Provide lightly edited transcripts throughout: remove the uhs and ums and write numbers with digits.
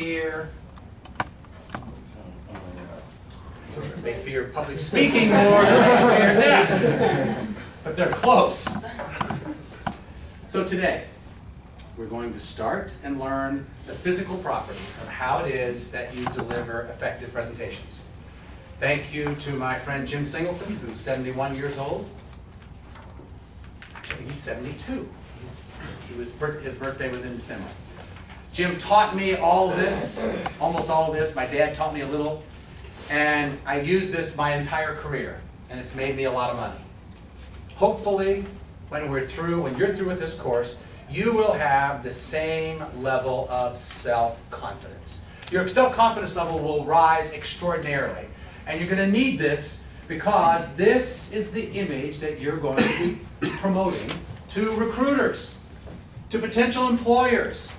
fear public speaking more than they fear death. But they're close. So today, we're going to start and learn the physical properties of how it is that you deliver effective presentations. Thank you to my friend Jim Singleton, who's 71 years old. Actually, he's 72. His birthday was in December. Jim taught me all this, almost all of this. My dad taught me a little. And I used this my entire career, and it's made me a lot of money. Hopefully, when you're through with this course, you will have the same level of self-confidence. Your self-confidence level will rise extraordinarily. And you're going to need this because this is the image that you're going to be promoting to recruiters, to potential employers,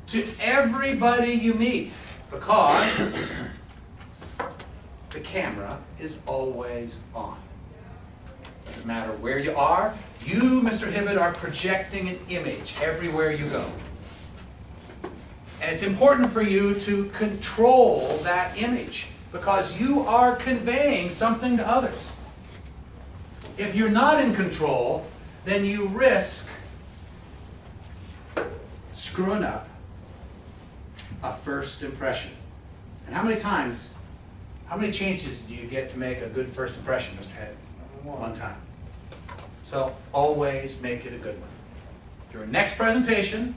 to everybody you meet, because the camera is always on. Doesn't matter where you are, you, Mr. Hibbett, are projecting an image everywhere you go. And it's important for you to control that image because you are conveying something to others. If you're not in control, then you risk screwing up a first impression. And how many chances do you get to make a good first impression, Mr. Head? One time. So always make it a good one. Your next presentation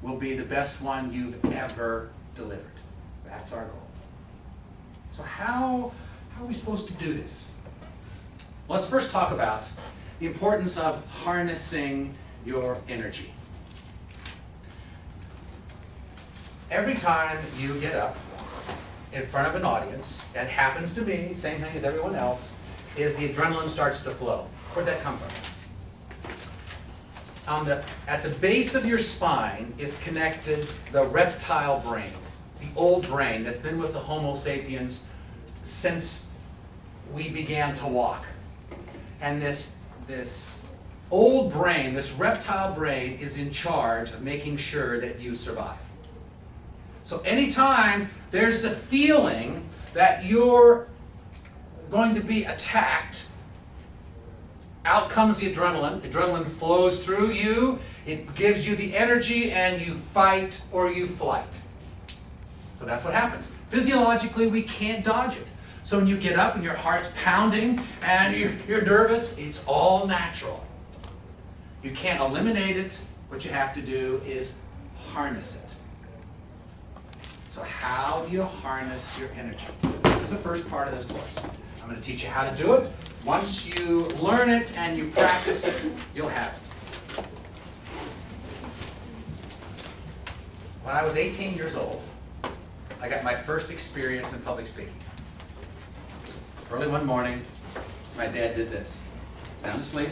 will be the best one you've ever delivered. That's our goal. So how are we supposed to do this? Let's first talk about the importance of harnessing your energy. Every time you get up in front of an audience, that happens to me, same thing as everyone else, is the adrenaline starts to flow. Where'd that come from? At the base of your spine is connected the reptile brain, the old brain that's been with the Homo sapiens since we began to walk. And this old brain, this reptile brain, is in charge of making sure that you survive. So anytime there's the feeling that you're going to be attacked, out comes the adrenaline. Adrenaline flows through you. It gives you the energy and you fight or you flight. So that's what happens. Physiologically, we can't dodge it. So when you get up and your heart's pounding and you're nervous, it's all natural. You can't eliminate it. What you have to do is harness it. So how do you harness your energy? This is the first part of this course. I'm going to teach you how to do it. Once you learn it and you practice it, you'll have it. When I was 18 years old, I got my first experience in public speaking. Early one morning, my dad did this. Sound asleep?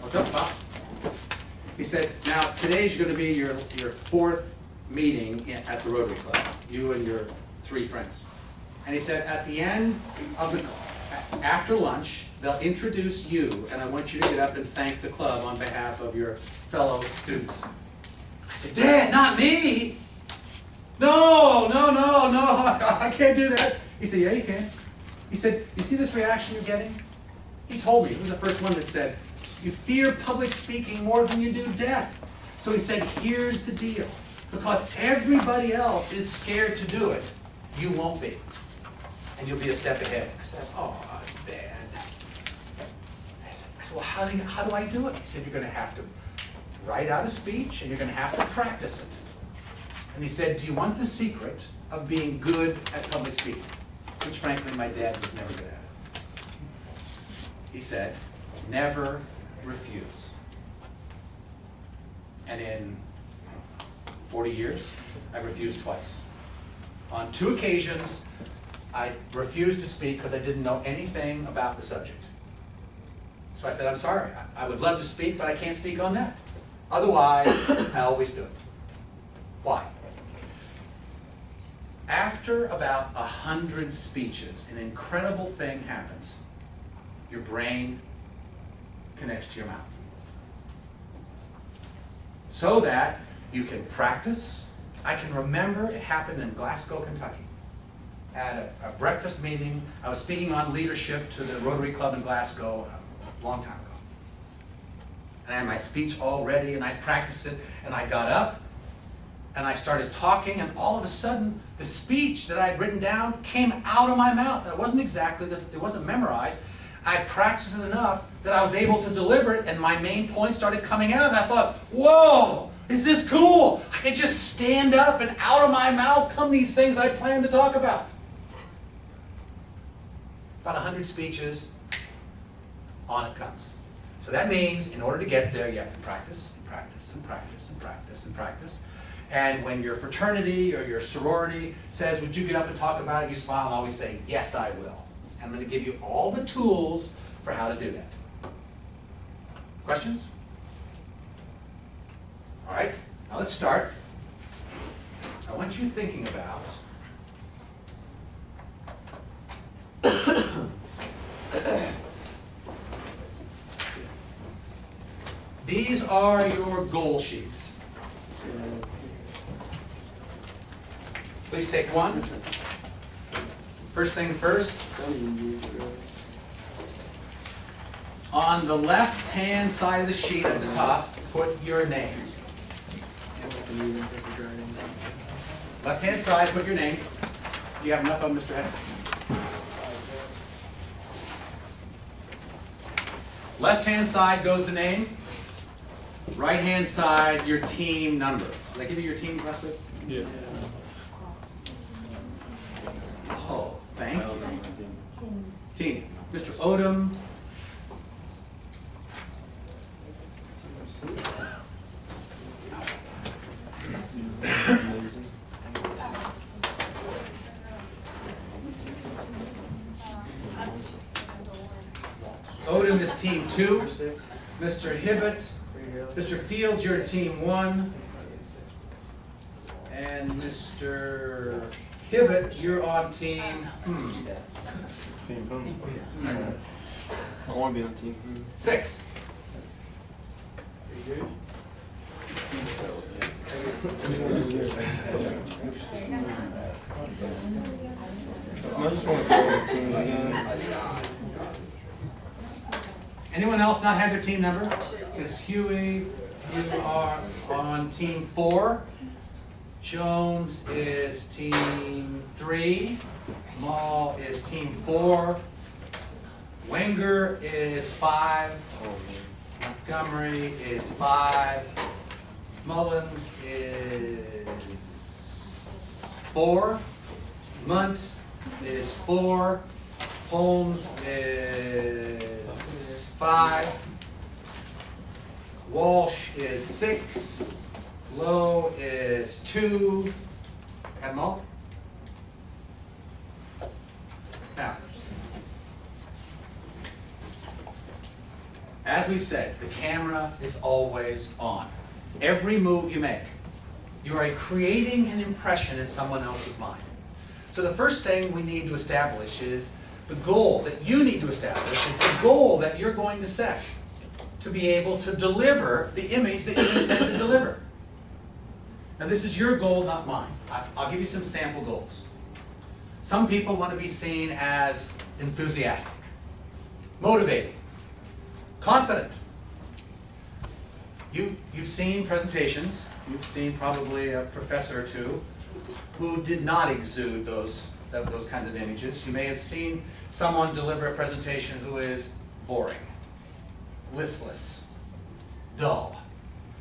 What's up, Pop? He said, now today's going to be your fourth meeting at the Rotary Club, you and your 3 friends. And he said, at the end of after lunch, they'll introduce you, and I want you to get up and thank the club on behalf of your fellow students. I said, Dad, not me. No, I can't do that. He said, yeah, you can. He said, you see this reaction you're getting? He told me, he was the first one that said, you fear public speaking more than you do death. So he said, here's the deal. Because everybody else is scared to do it, you won't be. And you'll be a step ahead. I said, oh, Dad. I said, well, how do I do it? He said, you're going to have to write out a speech and you're going to have to practice it. And he said, do you want the secret of being good at public speaking? Which, frankly, my dad was never good at it. He said, never refuse. And in 40 years, I refused twice. On 2 occasions, I refused to speak because I didn't know anything about the subject. So I said, I'm sorry, I would love to speak, but I can't speak on that. Otherwise, I always do it. Why? After about 100 speeches, an incredible thing happens. Your brain connects to your mouth. So that You can practice. I can remember it happened in Glasgow, Kentucky. At a breakfast meeting, I was speaking on leadership to the Rotary Club in Glasgow a long time ago. And I had my speech all ready, and I practiced it, and I got up, and I started talking, and all of a sudden, the speech that I had written down came out of my mouth. It wasn't exactly this, it wasn't memorized. I practiced it enough that I was able to deliver it, and my main points started coming out, and I thought, whoa, is this cool? I could just stand up, and out of my mouth come these things I plan to talk about. About 100 speeches, on it comes. So that means in order to get there, you have to practice and practice and practice and practice and practice. And when your fraternity or your sorority says, would you get up and talk about it, you smile and always say, yes, I will. And I'm going to give you all the tools for how to do that. Questions? All right, now let's start. I want you thinking about these are your goal sheets. Please take one. First thing first. On the left-hand side of the sheet at the top, put your name. Left-hand side, put your name. Do you have enough of them, Mr. Head? Left-hand side goes the name. Right-hand side, your team number. Did I give you your team last week? Yeah. Oh, thank you. Team. Mr. Odom. Odom is team 2. Mr. Hibbett. Mr. Fields, you're team 1. And Mr. Hibbett, you're on team I want to be on team. 6. I just want to go on the team again. Anyone else not have their team number? Miss Huey, you are on team 4. Jones is team 3. Mall is team 4. Wenger is 5. Montgomery is 5. Mullins is 4. Munt is 4. Holmes is 5. Walsh is 6. Lowe is 2. And Malt? Now, as we've said, the camera is always on. Every move you make, you are creating an impression in someone else's mind. So the first thing we need to establish is the goal that you need to establish is the goal that you're going to set to be able to deliver the image that you intend to deliver. Now this is your goal, not mine. I'll give you some sample goals. Some people want to be seen as enthusiastic, motivating, confident. You've seen presentations, you've seen probably a professor or two who did not exude those kinds of images. You may have seen someone deliver a presentation who is boring, listless, dull.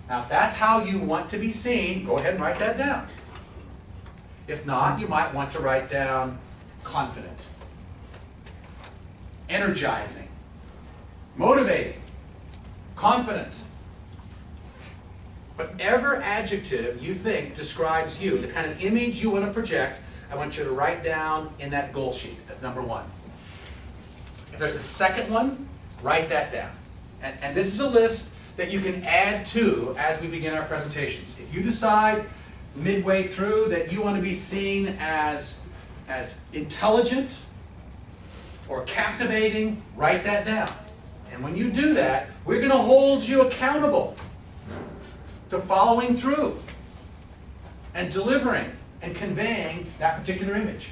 Now if that's how you want to be seen, go ahead and write that down. If not, you might want to write down confident, energizing, motivating, confident. Whatever adjective you think describes you, the kind of image you want to project, I want you to write down in that goal sheet as number 1. If there's a second one, write that down. And this is a list that you can add to as we begin our presentations. If you decide midway through that you want to be seen as intelligent or captivating, write that down. And when you do that, we're going to hold you accountable to following through and delivering and conveying that particular image.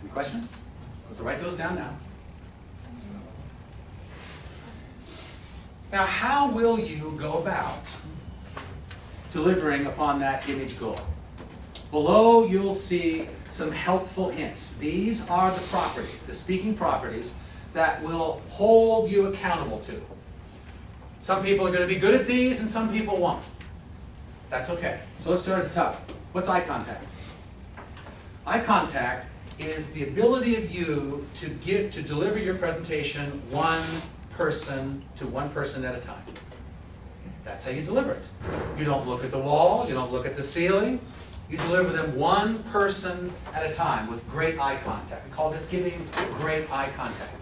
Any questions? So write those down now. Now, how will you go about delivering upon that image goal? Below, you'll see some helpful hints. These are the properties, the speaking properties, that will hold you accountable to. Some people are going to be good at these, and some people won't. That's okay. So let's start at the top. What's eye contact? Eye contact is the ability of you to deliver your presentation one person at a time. That's how you deliver it. You don't look at the wall, you don't look at the ceiling. You deliver them one person at a time with great eye contact. We call this giving great eye contact.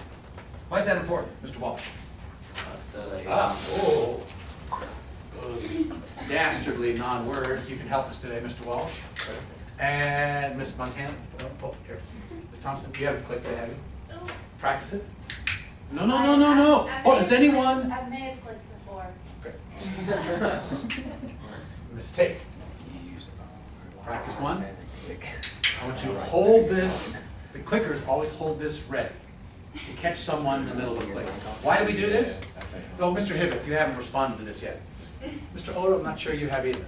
Why is that important, Mr. Walsh? Those dastardly non-words. You can help us today, Mr. Walsh. And Ms. Montana. Oh, here. Ms. Thompson, you haven't clicked it, have you? Practice it? No. Oh, does anyone? I may have clicked before. Okay. Ms. Tate. Practice one. I want you to hold this. The clickers always hold this ready to catch someone in the middle of the click. Why do we do this? Oh, Mr. Hibbett, you haven't responded to this yet. Mr. Odo, I'm not sure you have either.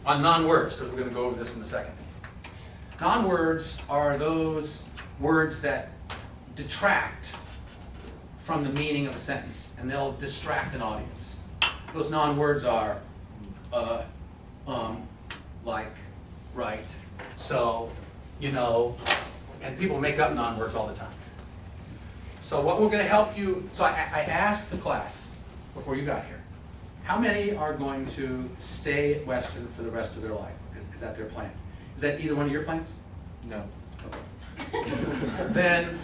On non-words, because we're going to go over this in a second. Non-words are those words that detract from the meaning of a sentence, and they'll distract an audience. Those non-words are like, right, so, you know, and people make up non-words all the time. So what we're going to help you, so I asked the class before you got here, how many are going to stay at Western for the rest of their life? Is that their plan? Is that either one of your plans? No. Okay. Then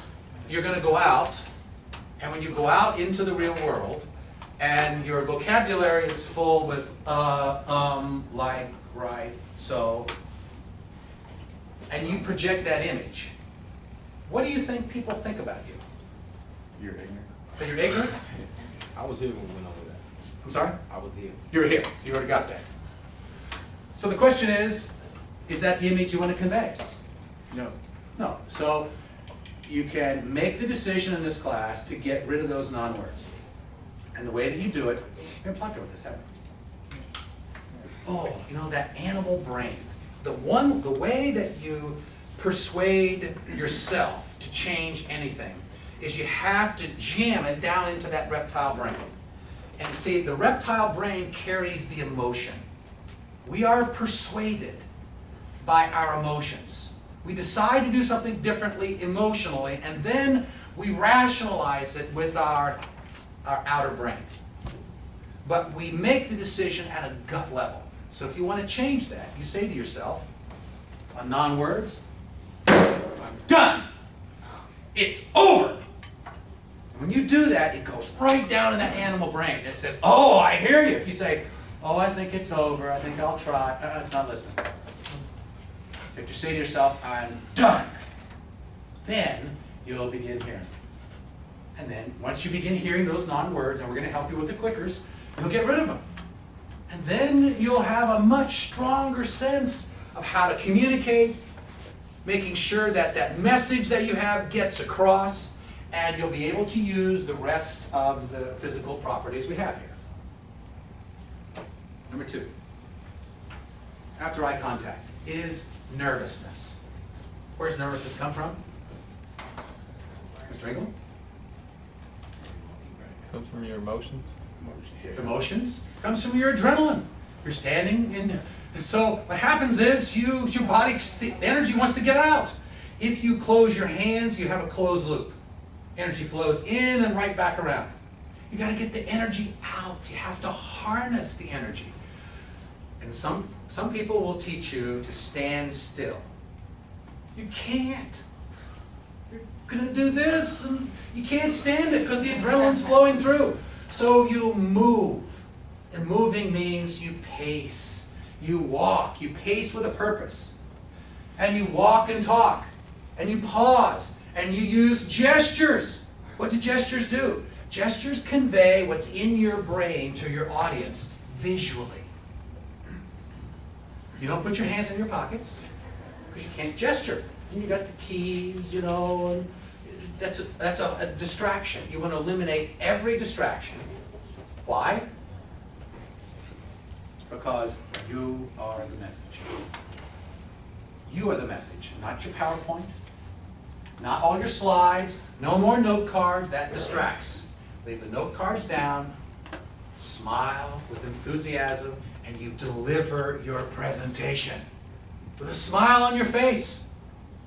you're going to go out, and when you go out into the real world, and your vocabulary is full with like, right, so, and you project that image, what do you think people think about you? You're ignorant. That you're ignorant? I was here when we went over that. I'm sorry? I was here. You were here, so you already got that. So the question is that the image you want to convey? No. No. So you can make the decision in this class to get rid of those non-words. And the way that you do it, you've been talking about this, haven't you? Oh, you know, that animal brain. The way that you persuade yourself to change anything is you have to jam it down into that reptile brain. And see, the reptile brain carries the emotion. We are persuaded by our emotions. We decide to do something differently emotionally, and then we rationalize it with our outer brain. But we make the decision at a gut level. So if you want to change that, you say to yourself, on non-words, I'm done. It's over. And when you do that, it goes right down in that animal brain. It says, oh, I hear you. If you say, oh, I think it's over, I think I'll try, it's not listening. If you say to yourself, I'm done, then you'll begin hearing. And then once you begin hearing those non-words, and we're going to help you with the clickers, you'll get rid of them. And then you'll have a much stronger sense of how to communicate, making sure that that message that you have gets across, and you'll be able to use the rest of the physical properties we have here. Number 2, after eye contact, is nervousness. Where does nervousness come from? Mr. Engel? Comes from your emotions. Emotions comes from your adrenaline. You're standing in, and so what happens is your body, the energy wants to get out. If you close your hands, you have a closed loop. Energy flows in and right back around. You got to get the energy out. You have to harness the energy. And some people will teach you to stand still. You can't. You're going to do this, and you can't stand it because the adrenaline's flowing through. So you move. And moving means you pace. You walk. You pace with a purpose. And you walk and talk. And you pause. And you use gestures. What do gestures do? Gestures convey what's in your brain to your audience visually. You don't put your hands in your pockets because you can't gesture. And you got the keys, you know, and that's a distraction. You want to eliminate every distraction. Why? Because you are the message. You are the message, not your PowerPoint, not all your slides, no more note cards, that distracts. Leave the note cards down, smile with enthusiasm, and you deliver your presentation with a smile on your face,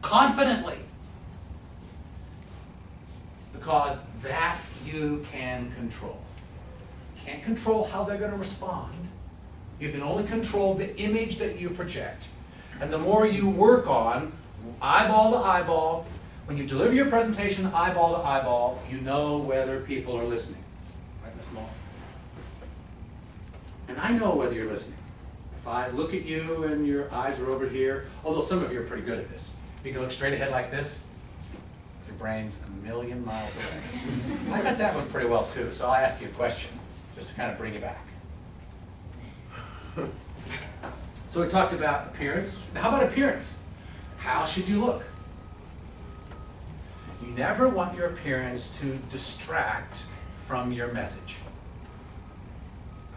confidently. Because that you can control. You can't control how they're going to respond. You can only control the image that you project. And the more you work on eyeball to eyeball, when you deliver your presentation eyeball to eyeball, you know whether people are listening. Right, Ms. Moore? And I know whether you're listening. If I look at you and your eyes are over here, although some of you are pretty good at this. You can look straight ahead like this, your brain's a million miles away. I got that one pretty well too, so I'll ask you a question, just to kind of bring you back. So we talked about appearance. Now how about appearance? How should you look? You never want your appearance to distract from your message.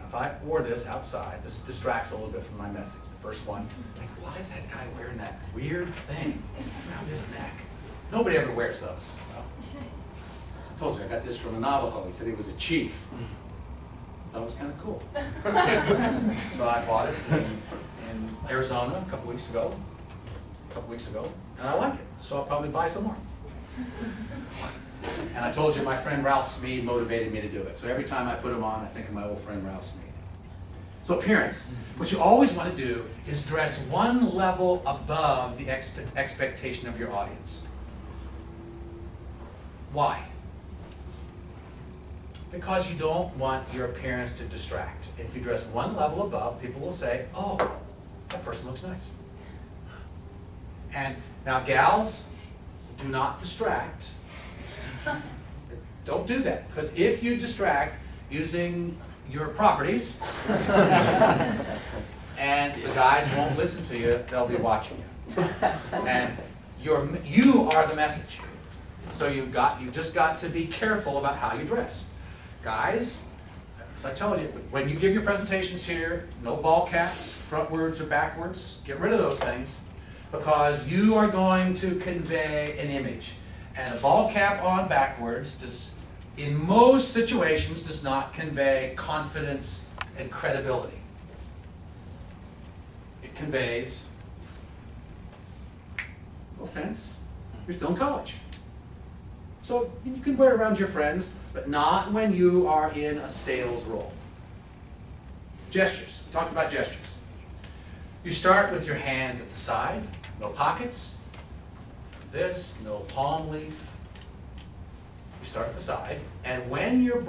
If I wore this outside, this distracts a little bit from my message. The first one, like, why is that guy wearing that weird thing around his neck? Nobody ever wears those. Well, I told you, I got this from a Navajo. He said he was a chief. I thought it was kind of cool. So I bought it in Arizona a couple weeks ago, and I like it. So I'll probably buy some more. And I told you my friend Ralph Smead motivated me to do it. So every time I put them on, I think of my old friend Ralph Smead. So appearance. What you always want to do is dress one level above the expectation of your audience. Why? Because you don't want your appearance to distract. If you dress one level above, people will say, oh, that person looks nice. And now gals, do not distract. Don't do that, because if you distract using your properties, and the guys won't listen to you, they'll be watching you. And you are the message. So you've just got to be careful about how you dress. Guys, as I told you, when you give your presentations here, no ball caps, frontwards or backwards, get rid of those things, because you are going to convey an image. And a ball cap on backwards, in most situations, does not convey confidence and credibility. It conveys, no offense, you're still in college. So you can wear it around your friends, but not when you are in a sales role. Gestures. We talked about gestures. You start with your hands at the side, no pockets, this, no palm leaf. You start at the side, and when you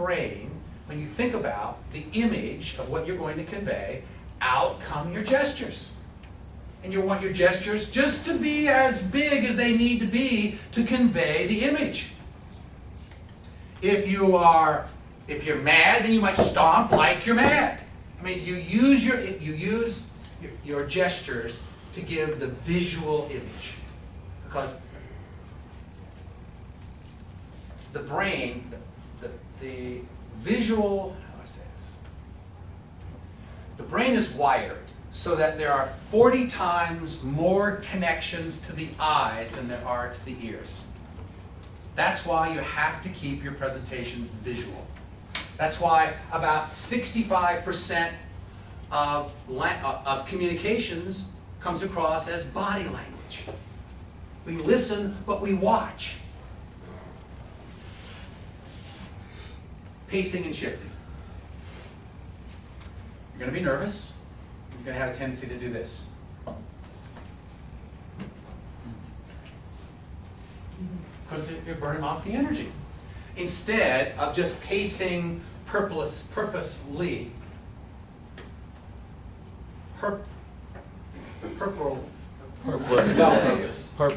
think about the image of what you're going to convey, out come your gestures. And you want your gestures just to be as big as they need to be to convey the image. If you're mad, then you might stomp like you're mad. I mean, you use your gestures to give the visual image, because the brain, the visual, how do I say this? The brain is wired so that there are 40 times more connections to the eyes than there are to the ears. That's why you have to keep your presentations visual. That's why about 65% of communications comes across as body language. We listen, but we watch. Pacing and shifting. You're going to be nervous. You're going to have a tendency to do this. Because you're burning off the energy. Instead of just pacing purposely.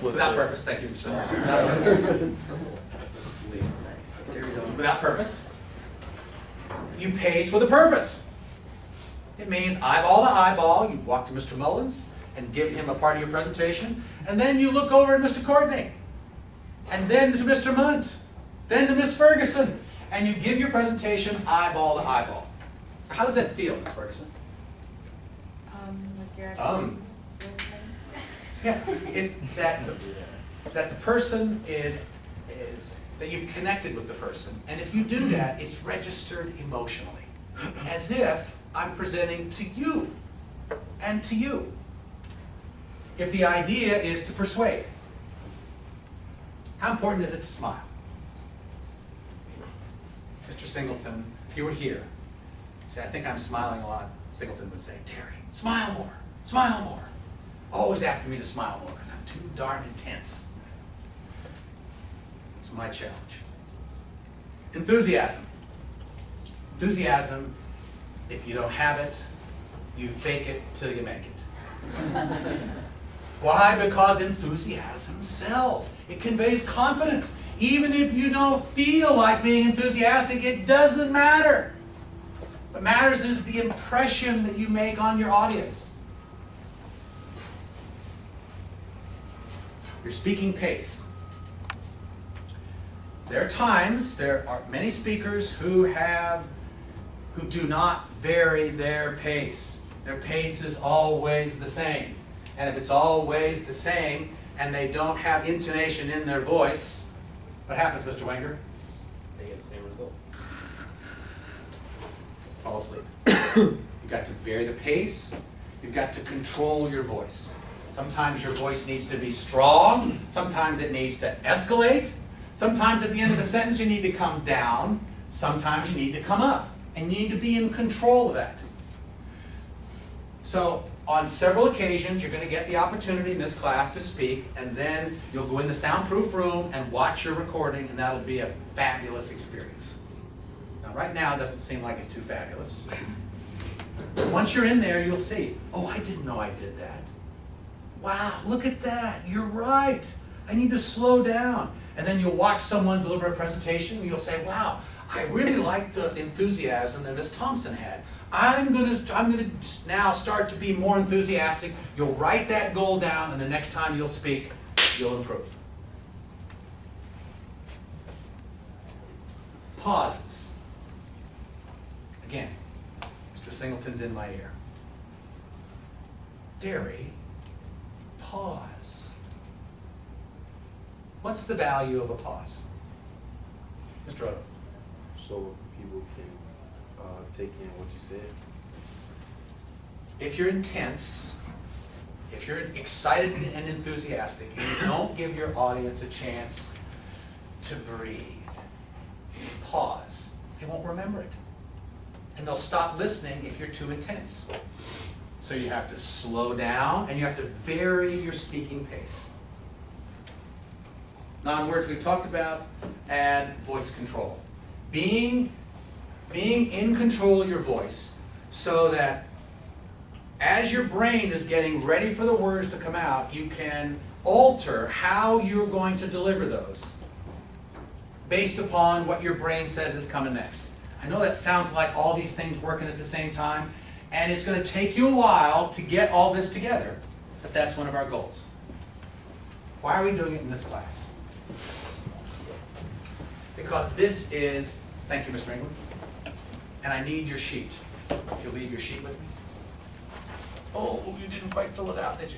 Without purpose, thank you, Mr. Without purpose. Without purpose. You pace with a purpose. It means eyeball to eyeball. You walk to Mr. Mullins and give him a part of your presentation, and then you look over at Mr. Courtney, and then to Mr. Munt, then to Miss Ferguson, and you give your presentation eyeball to eyeball. How does that feel, Miss Ferguson? Like you're actually listening. Yeah, it's that the person is that you've connected with the person, and if you do that, it's registered emotionally, as if I'm presenting to you and to you. If the idea is to persuade, how important is it to smile? Mr. Singleton, if you were here, say, I think I'm smiling a lot, Singleton would say, Derry, smile more, smile more. Always after me to smile more because I'm too darn intense. It's my challenge. Enthusiasm. Enthusiasm, if you don't have it, you fake it till you make it. Why? Because enthusiasm sells. It conveys confidence. Even if you don't feel like being enthusiastic, it doesn't matter. What matters is the impression that you make on your audience. Your speaking pace. There are many speakers who do not vary their pace. Their pace is always the same. And if it's always the same and they don't have intonation in their voice, what happens, Mr. Wenger? They get the same result. Fall asleep. You've got to vary the pace. You've got to control your voice. Sometimes your voice needs to be strong. Sometimes it needs to escalate. Sometimes at the end of a sentence you need to come down. Sometimes you need to come up. And you need to be in control of that. So on several occasions you're going to get the opportunity in this class to speak, and then you'll go in the soundproof room and watch your recording, and that'll be a fabulous experience. Now right now it doesn't seem like it's too fabulous. But once you're in there, you'll see, oh, I didn't know I did that. Wow, look at that. You're right. I need to slow down. And then you'll watch someone deliver a presentation, and you'll say, wow, I really like the enthusiasm that Ms. Thompson had. I'm gonna now start to be more enthusiastic. You'll write that goal down, and the next time you'll speak, you'll improve. Pauses. Again, Mr. Singleton's in my ear. Derry, pause. What's the value of a pause? Mr. Odom. So people can take in what you said. If you're intense, if you're excited and enthusiastic, and you don't give your audience a chance to breathe, pause, they won't remember it. And they'll stop listening if you're too intense. So you have to slow down, and you have to vary your speaking pace. Non-words we've talked about, and voice control. Being in control of your voice so that as your brain is getting ready for the words to come out, you can alter how you're going to deliver those based upon what your brain says is coming next. I know that sounds like all these things working at the same time, and it's going to take you a while to get all this together, but that's one of our goals. Why are we doing it in this class? Because this is, thank you, Mr. England, and I need your sheet. If you'll leave your sheet with me. Oh, you didn't quite fill it out, did you?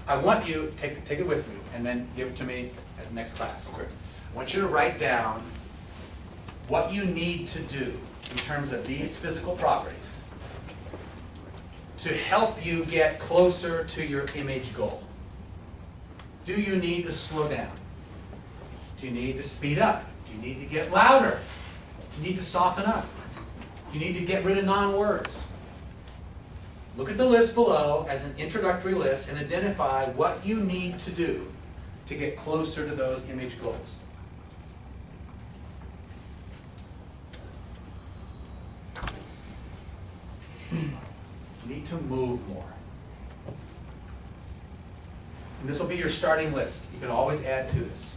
I want you, take it with me, and then give it to me at the next class. Okay. I want you to write down what you need to do in terms of these physical properties to help you get closer to your image goal. Do you need to slow down? Do you need to speed up? Do you need to get louder? Do you need to soften up? Do you need to get rid of non-words? Look at the list below as an introductory list and identify what you need to do to get closer to those image goals. You need to move more. And this will be your starting list. You can always add to this.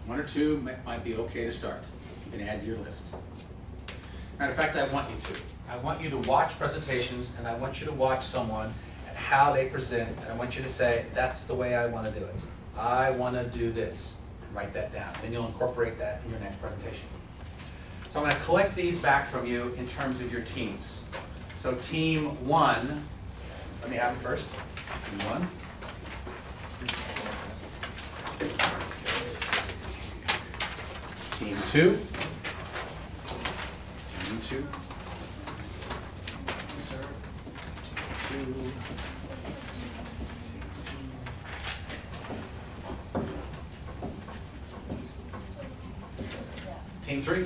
1 or 2 might be okay to start. You can add to your list. Matter of fact, I want you to. I want you to watch presentations, and I want you to watch someone and how they present, and I want you to say, that's the way I want to do it. I want to do this. Write that down. Then you'll incorporate that in your next presentation. So I'm going to collect these back from you in terms of your teams. So team 1, let me have them first. Team 1. Team 2. Team 2. Sir. Team 2. Team 3.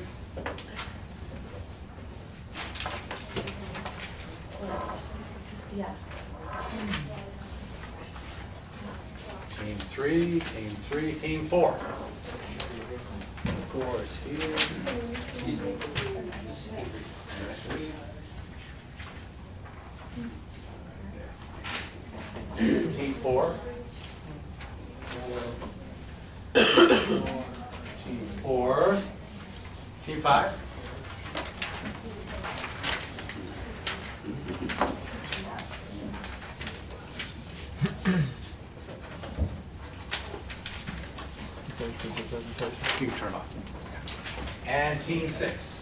Yeah. Team 3, Team 3, Team 4. 4 is here. Team 4. Team 4. Team 5. Finish with the presentation. You can turn it off. And Team 6.